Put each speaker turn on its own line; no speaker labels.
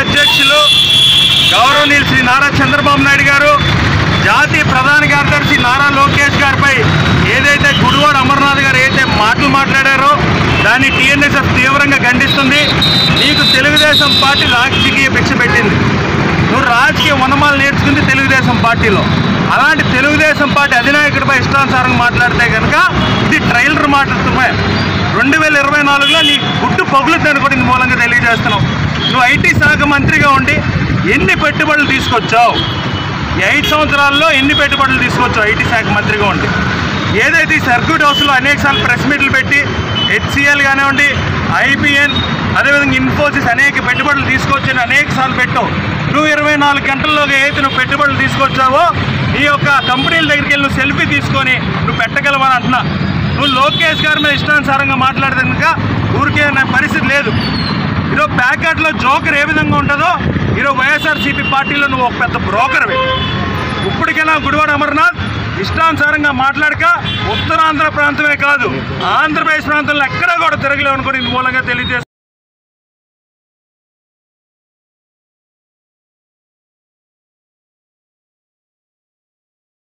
అధ్యక్షులు గౌరవనీయులు శ్రీ నారా చంద్రబాబు నాయుడు గారు, జాతీయ ప్రధాన కార్యదర్శి నారా లోకేష్ గారిపై ఏదైతే గుడివాడ అమర్నాథ్ గారు ఏదైతే మాటలు మాట్లాడారో దాన్ని టీఎన్ఎస్ఎఫ్ తీవ్రంగా ఖండిస్తుంది. నీకు తెలుగుదేశం పార్టీ రాజకీయ భిక్ష పెట్టింది. నువ్వు రాజకీయ వనమాలు నేర్చుకుంది తెలుగుదేశం పార్టీలో. అలాంటి తెలుగుదేశం పార్టీ అధినాయకుడిపై ఇష్టానుసారంగా మాట్లాడితే కనుక ఇది ట్రైలర్ మాట్లాడుతున్నాయి. 2024లో నీ గుడ్డు పగులుద్దని కూడా మూలంగా తెలియజేస్తున్నావు. నువ్వు ఐటీ శాఖ మంత్రిగా ఉండి ఎన్ని పెట్టుబడులు తీసుకొచ్చావు? 5 సంవత్సరాల్లో ఎన్ని పెట్టుబడులు తీసుకొచ్చావు ఐటీ శాఖ మంత్రిగా ఉండి? ఏదైతే ఈ సర్క్యూట్ హౌస్లో అనేకసార్లు ప్రెస్ మీట్లు పెట్టి హెచ్సిఎల్ కానివ్వండి, ఐబిఎన్, అదేవిధంగా ఇన్ఫోసిస్ అనేక పెట్టుబడులు తీసుకొచ్చని అనేకసార్లు పెట్టావు. నువ్వు 24 గంటల్లోగా ఏదైతే నువ్వు పెట్టుబడులు తీసుకొచ్చావో నీ యొక్క కంపెనీల దగ్గరికి వెళ్ళి నువ్వు సెల్ఫీ తీసుకొని నువ్వు పెట్టగలవని అంటున్నా. నువ్వు లోకేష్ గారి మీద ఇష్టానుసారంగా మాట్లాడితే కనుక ఊరికే పరిస్థితి లేదు. ఈరోజు ప్యాకెట్లో జోకర్ ఏ విధంగా ఉంటుందో ఈరోజు వైఎస్ఆర్సీపీ పార్టీలో నువ్వు ఒక పెద్ద బ్రోకర్వి. ఇప్పటికైనా గుడివాడ అమర్నాథ్ ఇష్టానుసారంగా మాట్లాడక ఉత్తరాంధ్ర ప్రాంతమే కాదు ఆంధ్రప్రదేశ్ ప్రాంతంలో ఎక్కడా కూడా తిరగలేవు అనుకుని మూలంగా తెలియజేస్తాను.